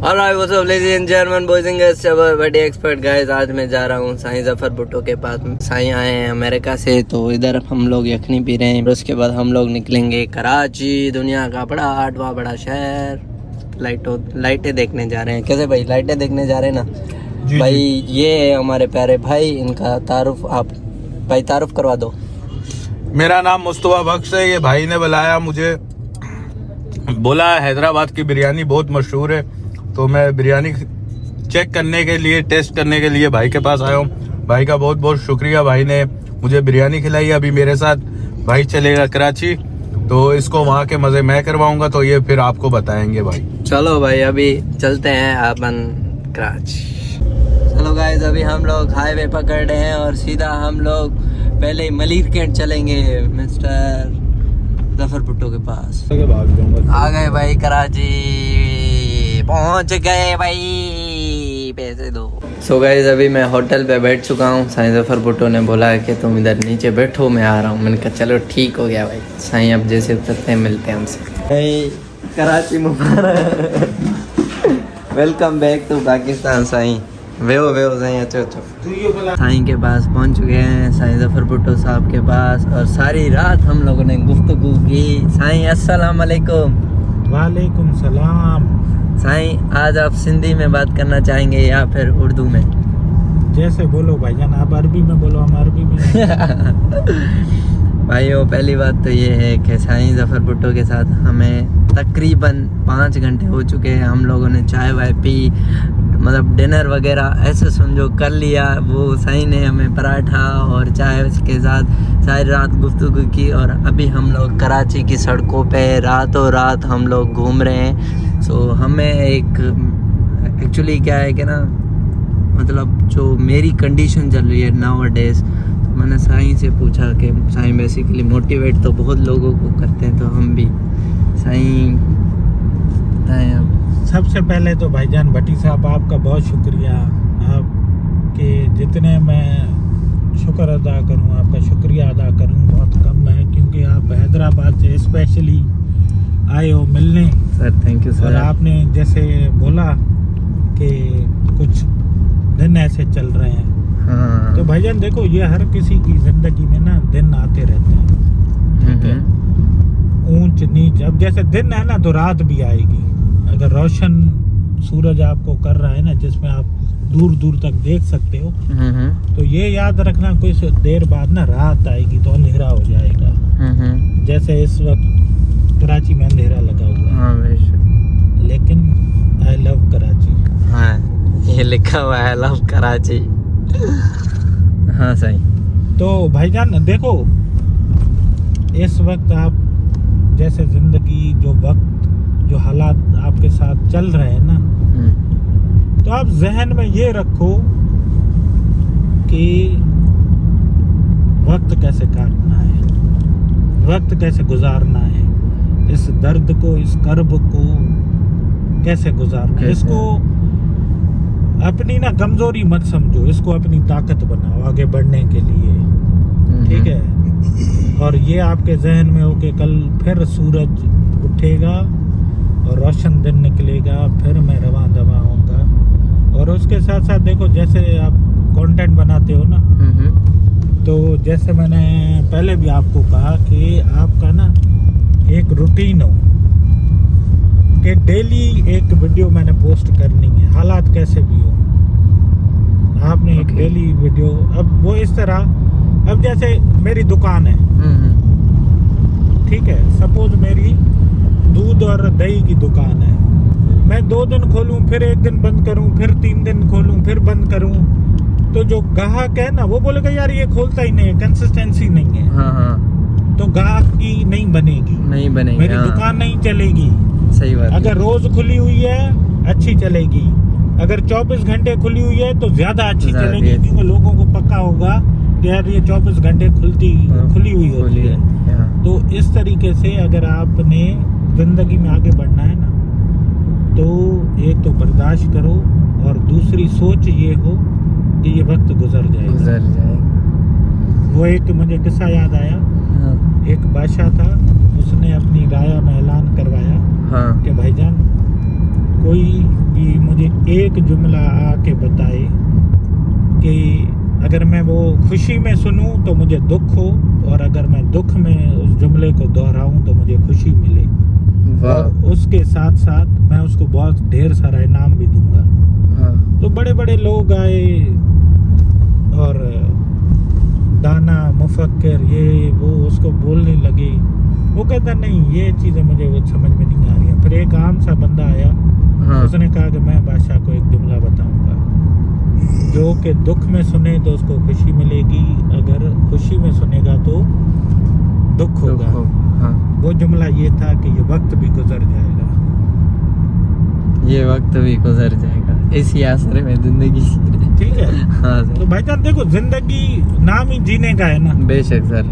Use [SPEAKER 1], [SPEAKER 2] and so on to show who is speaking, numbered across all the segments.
[SPEAKER 1] Alright, what's up ladies and gentlemen, boys and girls, बड़ी expert guys. आज मैं जा रहा हूँ साईं जफर भुट्टो के पास। साईं आए हैं अमेरिका से, तो इधर हम लोग यखनी पी रहे हैं। उसके बाद हम लोग निकलेंगे कराची, दुनिया का बड़ा 8वां बड़ा शहर। लाइटें देखने जा रहे हैं। कैसे भाई, लाइटें देखने जा रहे हैं ना भाई? ये है हमारे प्यारे भाई, इनका तारुफ आप भाई तारुफ करवा दो।
[SPEAKER 2] मेरा नाम मुस्तफा बख्श है। ये भाई ने बुलाया मुझे, बोला हैदराबाद की बिरयानी बहुत मशहूर है, तो मैं बिरयानी चेक करने के लिए, टेस्ट करने के लिए भाई के पास आया हूँ। भाई का बहुत बहुत शुक्रिया, भाई ने मुझे बिरयानी खिलाई। अभी मेरे साथ भाई चलेगा कराची, तो इसको वहाँ के मज़े मैं करवाऊंगा, तो ये फिर आपको बताएंगे भाई।
[SPEAKER 1] चलो भाई, अभी चलते हैं अपन कराची। चलो गाइस, अभी हम लोग हाईवे पकड़ रहे हैं और सीधा हम लोग पहले ही मलिर कैंट चलेंगे मिस्टर जफर भुट्टो के पास। आ गए भाई कराची, पहुंच गए भाई, पैसे दो। सो गाइस, अभी मैं होटल पे बैठ चुका हूँ। साईं जफर भुट्टो ने बोला है कि तुम इधर नीचे बैठो, मैं आ रहा हूँ। मैंने कहा चलो ठीक हो गया भाई। साईं अब जैसे उतरते हैं मिलते हैं हमसे। भाई कराची मुबारक, वेलकम बैक टू पाकिस्तान। साईं वेहो साईं, अच्छो। साईं के पास पहुंच चुके हैं, साईं जफर भुट्टो साहब के पास, और सारी रात हम लोगों ने गुफ्तगू की। साईं अस्सलाम वालेकुम।
[SPEAKER 3] वालेकुम सलाम।
[SPEAKER 1] साईं, आज आप सिंधी में बात करना चाहेंगे या फिर उर्दू में?
[SPEAKER 3] जैसे बोलो भाईजान, आप अरबी में बोलो, हम अरबी में।
[SPEAKER 1] भाइयों, पहली बात तो ये है कि साईं जफर भुट्टो के साथ हमें तकरीबन 5 घंटे हो चुके हैं। हम लोगों ने चाय वाय पी, मतलब डिनर वगैरह ऐसे समझो कर लिया। वो साईं ने हमें पराठा और चाय के साथ सारी रात गुफ्तगू की, और अभी हम लोग कराची की सड़कों पे रातों रात हम लोग घूम रहे हैं। सो हमें एक एक्चुअली क्या है कि ना, मतलब जो मेरी कंडीशन चल रही है नाउ डेज, तो मैंने साईं से पूछा कि साईं बेसिकली मोटिवेट तो बहुत लोगों को करते हैं, तो हम भी साईं बताएं अब।
[SPEAKER 3] सबसे पहले तो भाईजान भट्टी साहब, आपका बहुत शुक्रिया। आपके जितने मैं शुक्र अदा करूं, आपका शुक्रिया अदा करूं बहुत कम है, क्योंकि आप हैदराबाद से स्पेशली आए हो मिलने।
[SPEAKER 1] Sir thank you sir.
[SPEAKER 3] और आपने जैसे बोला कि कुछ दिन ऐसे चल रहे हैं,
[SPEAKER 1] हाँ।
[SPEAKER 3] तो भाईजान देखो, ये हर किसी की जिंदगी में ना दिन आते रहते हैं, ठीक है, ऊंच नीच। अब जैसे दिन है ना, तो रात भी आएगी। अगर रोशन सूरज आपको कर रहा है ना, जिसमें आप दूर दूर तक देख सकते हो, तो ये याद रखना कुछ देर बाद ना रात आएगी तो अंधेरा हो जाएगा। जैसे इस वक्त कराची में अंधेरा लगा हुआ है।
[SPEAKER 1] हाँ,
[SPEAKER 3] लेकिन आई लव कराची।
[SPEAKER 1] हाँ, ये लिखा हुआ है लव कराची। हाँ सही।
[SPEAKER 3] तो भाईजान देखो, इस वक्त आप जैसे जिंदगी, जो वक्त, जो हालात आपके साथ चल रहे हैं ना, तो आप जहन में ये रखो कि वक्त कैसे काटना है, वक्त कैसे गुजारना है, इस दर्द को, इस कर्ब को कैसे गुजारना है। इसको अपनी ना कमजोरी मत समझो, इसको अपनी ताकत बनाओ आगे बढ़ने के लिए, ठीक है। और ये आपके जहन में हो कि कल फिर सूरज उठेगा और रोशन दिन निकलेगा, फिर मैं रवां दवा होऊंगा। और उसके साथ साथ देखो, जैसे आप कंटेंट बनाते हो ना, तो जैसे मैंने पहले भी आपको कहा कि आपका ना एक रूटीन हो कि डेली एक वीडियो मैंने पोस्ट करनी है, हालात कैसे भी हो। आपने एक डेली वीडियो, अब वो इस तरह, अब जैसे मेरी दुकान है, ठीक है, सपोज मेरी दूध और दही की दुकान है, मैं 2 दिन खोलूं, फिर 1 दिन बंद करूं, फिर 3 दिन खोलूं, फिर बंद करूं, तो जो ग्राहक है ना, वो बोलेगा यार ये खोलता ही नहीं है, कंसिस्टेंसी नहीं है।
[SPEAKER 1] हाँ।
[SPEAKER 3] तो ग्राहक की नहीं बनेगी, मेरी दुकान नहीं चलेगी।
[SPEAKER 1] सही बात।
[SPEAKER 3] अगर रोज खुली हुई है अच्छी चलेगी, अगर 24 घंटे खुली हुई है तो ज्यादा अच्छी चलेगी, क्योंकि लोगों को पक्का होगा कि यार ये 24 घंटे खुली हुई होती है। तो इस तरीके से अगर आपने जिंदगी में आगे बढ़ना है ना, तो एक तो बर्दाश्त करो, और दूसरी सोच ये हो कि ये वक्त गुजर जाएगा। वो एक मुझे किस्सा याद आया। एक बादशाह था, उसने अपनी राया में ऐलान करवाया कि भाईजान कोई भी मुझे एक जुमला आके बताए कि अगर मैं वो खुशी में सुनूं तो मुझे दुख हो, और अगर मैं दुख में उस जुमले को दोहराऊं तो मुझे खुशी मिले, और उसके साथ साथ मैं उसको बहुत ढेर सारा इनाम भी दूंगा।
[SPEAKER 1] हाँ।
[SPEAKER 3] तो बड़े बड़े लोग आए और दाना मुफक्किर ये वो उसको बोलने लगे। वो कहता नहीं ये चीज़ें मुझे वो समझ में नहीं आ रही हैं। फिर एक आम सा बंदा आया,
[SPEAKER 1] हाँ।
[SPEAKER 3] उसने कहा कि मैं बादशाह को एक जुमला बताऊंगा जो कि दुख में सुने तो उसको खुशी मिलेगी, अगर खुशी में सुनेगा तो दुख होगा।
[SPEAKER 1] हाँ।
[SPEAKER 3] वो जुमला ये था कि ये वक्त भी गुजर जाएगा।
[SPEAKER 1] ये वक्त भी गुजर जाएगा, इसी आसरे में जिंदगी।
[SPEAKER 3] ठीक है।
[SPEAKER 1] हाँ
[SPEAKER 3] तो
[SPEAKER 1] सर,
[SPEAKER 3] भाईजान देखो, जिंदगी नाम ही जीने का है ना।
[SPEAKER 1] बेशक सर,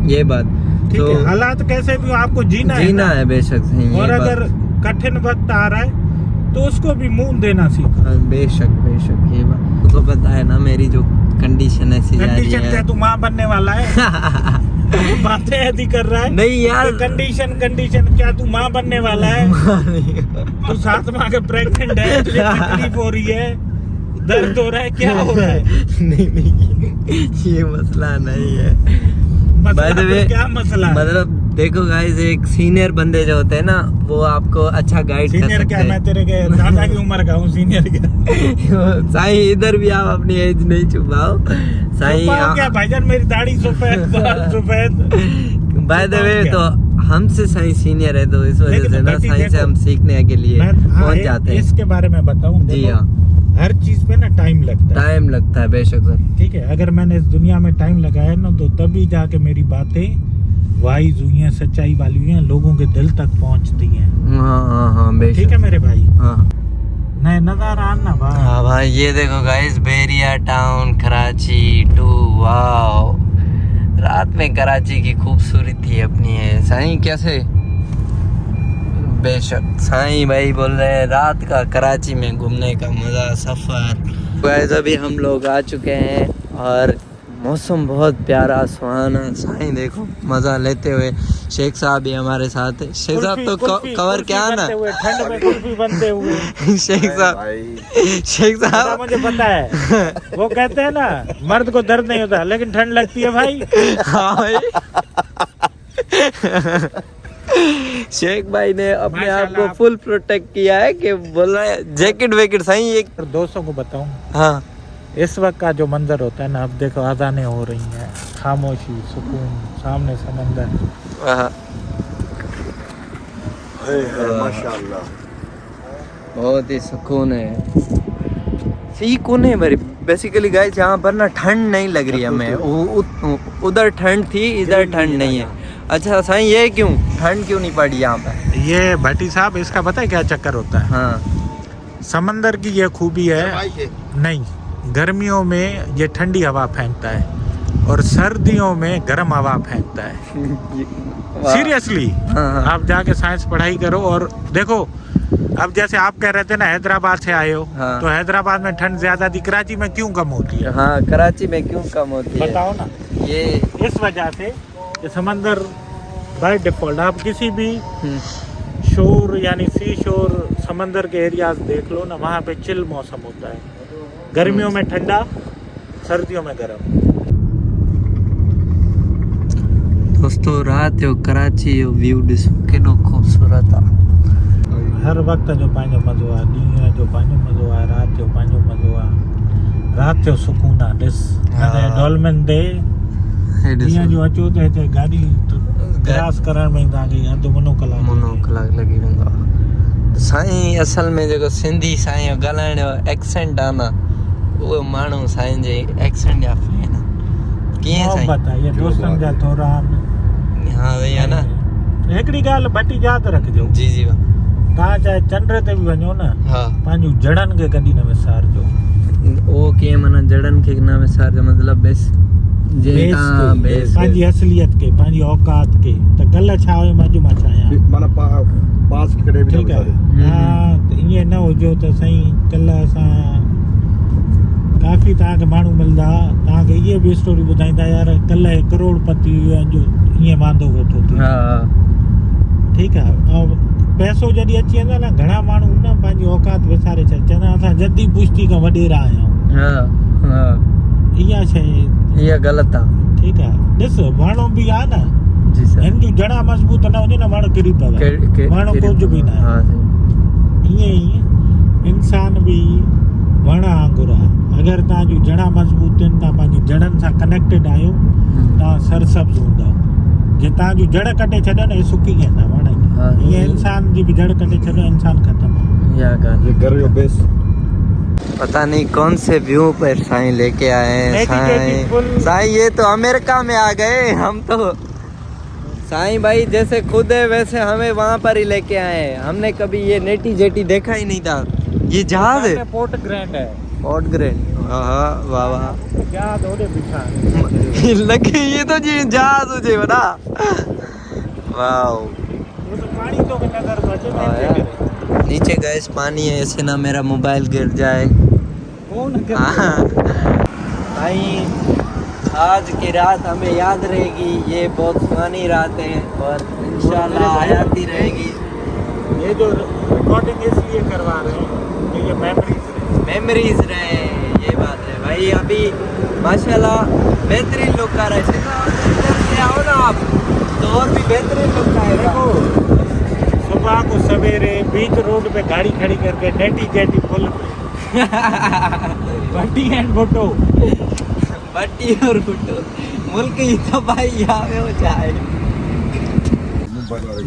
[SPEAKER 1] ये बात
[SPEAKER 3] ठीक
[SPEAKER 1] तो
[SPEAKER 3] है, हालात कैसे भी हो, आपको जीना
[SPEAKER 1] जीना
[SPEAKER 3] है
[SPEAKER 1] है, बेशक सही ये
[SPEAKER 3] और
[SPEAKER 1] बात।
[SPEAKER 3] अगर कठिन वक्त आ रहा है तो उसको भी मुंह देना सीखो।
[SPEAKER 1] हाँ, बेशक बेशक ये बात तो पता है ना, मेरी जो कंडीशन ऐसी जा रही
[SPEAKER 3] कंडीशन क्या
[SPEAKER 1] है।
[SPEAKER 3] तू माँ बनने वाला है? बातें ऐसी कर रहा है।
[SPEAKER 1] नहीं यार,
[SPEAKER 3] कंडीशन क्या तू माँ बनने वाला है? तू 7 माह के प्रेग्नेंट है, तुझे तकलीफ हो रही है, दर्द हो रहा है, क्या हो रहा है?
[SPEAKER 1] नहीं ये मसला नहीं है।
[SPEAKER 3] मसला
[SPEAKER 1] By the way,
[SPEAKER 3] तो क्या मसला है?
[SPEAKER 1] मतलब देखो गाइस, एक सीनियर बंदे जो होते हैं ना, वो आपको अच्छा गाइड कर
[SPEAKER 3] सीनियर
[SPEAKER 1] सकते
[SPEAKER 3] क्या,
[SPEAKER 1] हैं।
[SPEAKER 3] मैं तेरे के दादा की उम्र का हूँ, सीनियर क्या?
[SPEAKER 1] साईं इधर भी आप अपनी एज नहीं छुपाओ साईं।
[SPEAKER 3] छुपाओ क्या भाईजान, मेरी दाढ़ी सफेद, बाल सफेद।
[SPEAKER 1] बाय द वे,
[SPEAKER 3] क्या?
[SPEAKER 1] तो हमसे साईं सीनियर है, तो इस वजह
[SPEAKER 3] लेकिन
[SPEAKER 1] से ना
[SPEAKER 3] बेटी
[SPEAKER 1] साईं से
[SPEAKER 3] देखो,
[SPEAKER 1] हम सीखने के लिए
[SPEAKER 3] हाँ,
[SPEAKER 1] पहुंच जाते हैं।
[SPEAKER 3] इसके बारे में बताऊं,
[SPEAKER 1] जी
[SPEAKER 3] देखो,
[SPEAKER 1] हाँ,
[SPEAKER 3] हर चीज पे ना टाइम लगता है।
[SPEAKER 1] टाइम लगता है, बेशक सर।
[SPEAKER 3] ठीक है, अगर मैंने इस दुनिया में टाइम लगाया ना, तो तभी जाके मेरी बातें वाइज हुई हैं, सच्चाई वाली हुई हैं, लोगों के दिल तक पहुंचती हैं।
[SPEAKER 1] हाँ हाँ हाँ, बेशक।
[SPEAKER 3] ठीक है मेरे भाई,
[SPEAKER 1] हाँ
[SPEAKER 3] नहीं नजर आना भाई।
[SPEAKER 1] हाँ भाई, ये देखो guys, Bahria town Karachi two. Wow, रात में कराची की खूबसूरती अपनी है साईं। कैसे? बेशक साईं भाई बोल रहे हैं रात का कराची में घूमने का मज़ा, सफ़र। गाइस अभी हम लोग आ चुके हैं और मौसम बहुत प्यारा सुहाना। साईं देखो मज़ा लेते हुए। शेख साहब भी हमारे साथ है। शेख साहब तो कवर क्या ना,
[SPEAKER 3] ठंड में कुल्फी बनते हुए।
[SPEAKER 1] शेख साहब
[SPEAKER 3] मुझे पता है, वो कहते हैं ना, मर्द को दर्द नहीं होता लेकिन ठंड लगती है भाई।
[SPEAKER 1] हाँ भाई। शेख भाई ने अपने आप को फुल प्रोटेक्ट किया है कि बोल रहा है जैकेट वैकेट सही। एक
[SPEAKER 3] दोस्तों को बताऊं,
[SPEAKER 1] हाँ,
[SPEAKER 3] इस वक्त का जो मंजर होता है ना, अब देखो अजानें हो रही हैं, खामोशी, सुकून, सामने समंदर।
[SPEAKER 1] माशाल्लाह, बहुत ही सुकून है, सुकून है मेरी। बेसिकली गाइस यहाँ पर ना ठंड नहीं लग रही है हमें। उधर ठंड थी, इधर ठंड नहीं है। अच्छा साईं, ये क्यों ठंड क्यों नहीं पड़ी यहाँ पर?
[SPEAKER 3] ये भट्टी साहब, इसका पता है क्या चक्कर होता है?
[SPEAKER 1] हाँ,
[SPEAKER 3] समंदर की ये खूबी है, नहीं, गर्मियों में ये ठंडी हवा फेंकता है और सर्दियों में गर्म हवा फेंकता है। सीरियसली,
[SPEAKER 1] हाँ।
[SPEAKER 3] आप जाके साइंस पढ़ाई करो और देखो। अब जैसे आप कह रहे थे ना हैदराबाद से आए हो,
[SPEAKER 1] हाँ।
[SPEAKER 3] तो हैदराबाद में ठंड ज्यादा थी, कराची में क्यों कम होती है?
[SPEAKER 1] हाँ, कराची में क्यों कम होती है?
[SPEAKER 3] बताओ ना।
[SPEAKER 1] ये
[SPEAKER 3] इस वजह से कि समंदर बाय डिफॉल्ट, आप किसी भी
[SPEAKER 1] हम्म,
[SPEAKER 3] शोर यानी सी शोर समंदर के एरियाज देख लो ना, वहाँ पे चिल मौसम होता है। गर्मियों में ठंडा, सर्दियों में गर्म।
[SPEAKER 1] दोस्तों रात जो कराची जो व्यू ॾिसो केॾो खूबसूरत आहे।
[SPEAKER 3] हर वक्त जो पंहिंजो मज़ो आहे, ॾींहं जो पंहिंजो मज़ो आहे, राति जो पंहिंजो मज़ो आहे। राति जो सुकून आहे। ॾिस डॉल्मेन ते ॾींहं जो अचो त हिते गाॾी क्रॉस करण में तव्हांखे अधु मुनो
[SPEAKER 1] कलाक लॻी वेंदो आहे। साईं असल में जेको सिंधी साईं जो ॻाल्हाइण जो एक्सेंट आहे न, उहो माण्हू साईं जे एक्सेंट जा फैन आहे। कीअं साईं?
[SPEAKER 3] बताइए, दोस्तनि जा थोरा आहिनि।
[SPEAKER 1] हाँ वही है ना।
[SPEAKER 3] हिकिड़ी ॻाल्हि भट्टी यादि रखिजो,
[SPEAKER 1] जी जी वाह।
[SPEAKER 3] तव्हां चाहे चंड ते बि वञो न,
[SPEAKER 1] हाँ,
[SPEAKER 3] पंहिंजूं जड़नि खे कॾहिं न विसारजो।
[SPEAKER 1] उहो कीअं माना जड़नि खे न विसारजो, मतिलबु
[SPEAKER 3] पंहिंजी असलियत के, पंहिंजी औकात के। त कल्ह छा हुयो, अॼु मां छा आहियां,
[SPEAKER 4] माना पास करे बि
[SPEAKER 3] ठीकु आहे। हा, त ईअं न हुजो त साईं कल्ह असां काफ़ी तव्हांखे माण्हू मिलंदा, तव्हांखे इहे बि स्टोरी ॿुधाईंदा, यार कल्ह करोड़पति अॼु ईअं वांदो वेठो थियो।
[SPEAKER 1] हाँ
[SPEAKER 3] ठीकु आहे। ऐं पैसो जॾहिं अची वेंदो आहे न घणा माण्हू न पंहिंजी औकात विसारे छॾ चवंदा असां जदी पुश्ती खां वॾेरा आहियूं
[SPEAKER 1] हा हा
[SPEAKER 3] इहा शइ
[SPEAKER 1] इहा ग़लति आहे
[SPEAKER 3] ठीकु आहे ॾिस वणो बि आहे न
[SPEAKER 1] जी सर
[SPEAKER 3] हिन जूं जड़ा मज़बूत न हुजे न वण किरी पवे वण कुझु बि न
[SPEAKER 1] हाँ सही
[SPEAKER 3] ईअं ई इंसान बि वण वांगुरु आहे अगरि तव्हां जूं जड़ा मज़बूत आहिनि तव्हां पंहिंजी जड़नि सां कनेक्टेड आहियो तव्हां सरसब्ज हूंदव जे तव्हां जूं जड़ कटे छॾो न सुकी वेंदा वण
[SPEAKER 1] हाँ,
[SPEAKER 3] ईअं इंसान जी बि जड़ कटे छॾो इंसान ख़तम आहे
[SPEAKER 1] या ॻाल्हि
[SPEAKER 4] ये कर योर बेस्ट
[SPEAKER 1] पता नहीं कौन से व्यू पर साईं लेके आए हैं साईं साईं ये तो अमेरिका में आ गए हम तो साईं भाई जैसे खुद है वैसे हमें वहाँ पर ही लेके आए हैं हमने कभी ये नेटी जेटी देखा ही नहीं था ये जहाज है
[SPEAKER 3] पोर्ट ग्रैंड है
[SPEAKER 1] पोर्ट ग्रैंड हाँ वाह वाह
[SPEAKER 3] जहाज ओॾे बीठा
[SPEAKER 1] लगे ये तो जी जहाज हुजे वॾा वाओ
[SPEAKER 3] वो तो पानी तो नज़र बचे
[SPEAKER 1] हाँ यार नीचे गैस पानी है ऐसे ना मेरा मोबाइल गिर जाए
[SPEAKER 3] कौन
[SPEAKER 1] भाई आज की रात हमें याद रहेगी ये बहुत सुहानी रात है और इंशाल्लाह आती रहेगी
[SPEAKER 3] ये जो रिकॉर्डिंग इसलिए करवा रहे हैं कि ये
[SPEAKER 1] मेमोरीज रहे ये बात है भाई अभी माशाल्लाह बेहतरीन लोग का रहे से आओ ना आप तो और भी बेहतरीन लोग का है
[SPEAKER 3] देखो सुबह को सवेरे बीच रोड पे गाड़ी खड़ी करके नेटी जेटी पुल पे बट्टी एंड भुट्टो
[SPEAKER 1] बट्टी और भुट्टो मुल्क ही तो भाई आवे हो चाय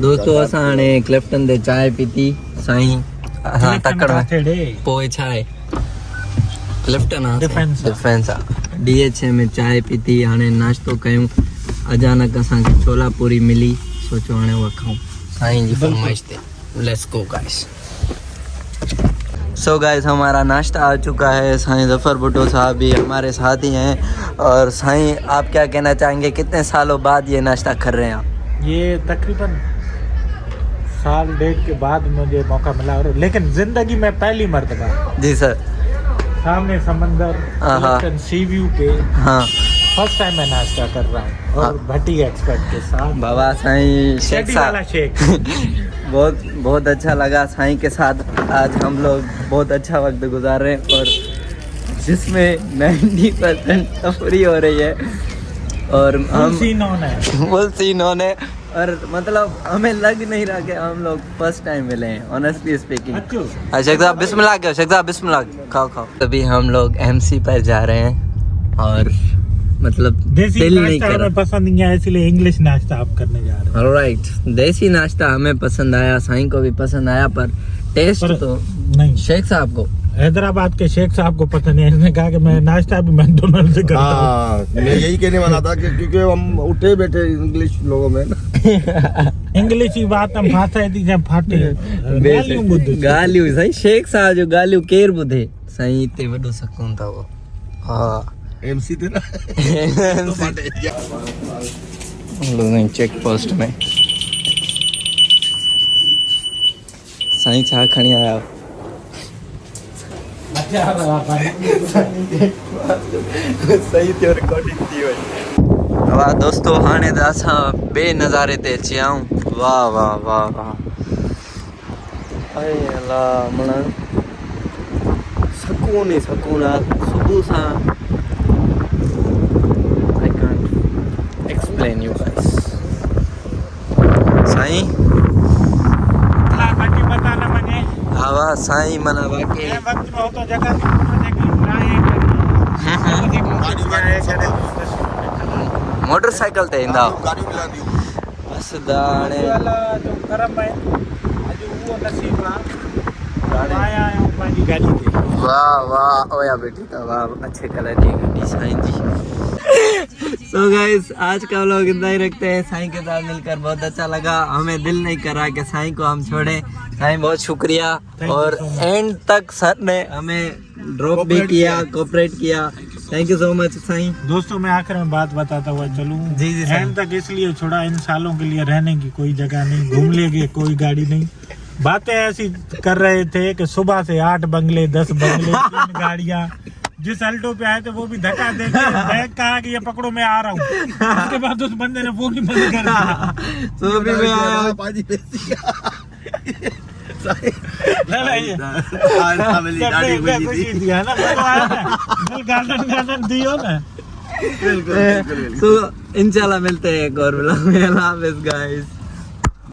[SPEAKER 1] दोस्तों असां हाणे क्लिफ्टन ते चाय पीती साईं असां तकड़ में पोइ चाय क्लिफ्टन डिफेंस DHA में चाय पीती हाणे नाश्तो कयूं अचानक असांखे छोला पूरी मिली सोचो हाणे उहा खाऊं साईं जी फरमाइश ते let's go guys so guys हमारा नाश्ता आ चुका है साईं जफर भुट्टो साहब भी हमारे साथ ही हैं और साईं आप क्या कहना चाहेंगे कितने सालों बाद ये नाश्ता कर रहे हैं आप
[SPEAKER 3] ये तकरीबन साल डेढ़ के बाद मुझे मौका मिला और लेकिन जिंदगी में पहली मर्तबा
[SPEAKER 1] जी सर
[SPEAKER 3] सामने समंदर सी व्यू पे
[SPEAKER 1] हाँ
[SPEAKER 3] फर्स्ट टाइम मैं नाश्ता कर रहा हूँ और भट्टी एक्सपर्ट के साथ
[SPEAKER 1] बाबा साईं शेख
[SPEAKER 3] शेडी वाला
[SPEAKER 1] साहब
[SPEAKER 3] शेख
[SPEAKER 1] बहुत बहुत अच्छा लगा साईं के साथ आज हम लोग बहुत अच्छा वक्त गुजार रहे हैं और जिसमें 90% तफरी हो रही है और हम फुल सीन होने और मतलब हमें लग नहीं रहा कि हम लोग फर्स्ट टाइम मिले हैं ऑनेस्टली स्पीकिंग शेख साहब बिस्मिल्लाह करो शेख साहब बिस्मिल्लाह खाओ खाओ तभी हम लोग MC पर जा रहे हैं और मतलब
[SPEAKER 3] देसी
[SPEAKER 1] दिल नहीं
[SPEAKER 3] नाश्ता
[SPEAKER 1] कर
[SPEAKER 3] हमें पसंद नहीं आया इसलिए इंग्लिश नाश्ता आप करने जा रहे हैं
[SPEAKER 1] ऑलराइट देसी नाश्ता हमें पसंद आया साईं को भी पसंद आया पर टेस्ट तो
[SPEAKER 3] नहीं
[SPEAKER 1] शेख साहब को
[SPEAKER 3] हैदराबाद के शेख साहब को पसंद है इसने कहा कि मैं नाश्ता भी मैकडोनल्ड से करता हूँ
[SPEAKER 4] हाँ मैं यही कहने वाला था कि क्योंकि हम उठे बैठे इंग्लिश लोगों में ना
[SPEAKER 3] इंग्लिश ही बात हम भाषा थी जब फाटे गालियूं ॿुध
[SPEAKER 1] गालियूं साईं शेख साहब जो गालियूं केर ॿुधे साईं ते वॾो सकून था वो हाँ
[SPEAKER 4] MC थे ना
[SPEAKER 1] नहीं चेक पोस्ट में साईं छा खणी आया सही थियो रिकॉर्डिंग थी वई वाह दोस्तों हाणे त असां ॿिए नज़ारे ते अची विया आहियूं वाह वाह वाह वाह अरे अल्लाह माना सकून ई सकून आहे सुबुह सां I can't explain you guys साईं
[SPEAKER 3] बाकी बता न मने
[SPEAKER 1] हवा साईं मना वाकई
[SPEAKER 3] ये वक्त में हो तो जगह
[SPEAKER 1] मोटरसाइकिल ते ईंदा
[SPEAKER 4] गाड़ी मिलांदी
[SPEAKER 1] बस दाणे
[SPEAKER 3] वाला जो करम है अॼु उहो नसीब आहे आया आहियूं पंहिंजी गाॾी ते
[SPEAKER 1] वाह वाह ओया बेटी तो वाह अच्छे कलर की गाड़ी साईं जी सो गाइस आज का व्लॉग इतना ही रखते हैं साईं के साथ मिलकर बहुत अच्छा लगा हमें दिल नहीं कर रहा कि साईं को हम छोड़ें साईं बहुत शुक्रिया और एंड तक सर ने हमें ड्रॉप भी किया कोऑपरेट किया थैंक यू सो मच साईं
[SPEAKER 3] दोस्तों मैं आखिर में बात बताता हुआ चलूं
[SPEAKER 1] जी जी
[SPEAKER 3] एंड तक इसलिए छोड़ा इन सालों के लिए रहने की कोई जगह नहीं घूम लेंगे कोई गाड़ी नहीं बातें ऐसी कर रहे थे कि सुबह से 8 बंगले 10 बंगले 3 गाड़ियां जिस अल्टो पे आए थे वो भी धक्का देके बैग कहा कि ये पकड़ो मैं आ रहा हूँ उसके बाद उस बंदे ने फोन ही बंद कर दिया
[SPEAKER 1] तो भी मैं आया
[SPEAKER 3] नहीं
[SPEAKER 4] आज फैमिली दाढ़ी खुशी
[SPEAKER 3] खुशी
[SPEAKER 4] थी
[SPEAKER 3] दिया ना गार्डन दियो ना।
[SPEAKER 4] बिल्कुल बिल्कुल
[SPEAKER 1] तो इंशाल्लाह मिलते हैं एक और ब्लॉग में। अल्लाह हाफिज़ गाइस।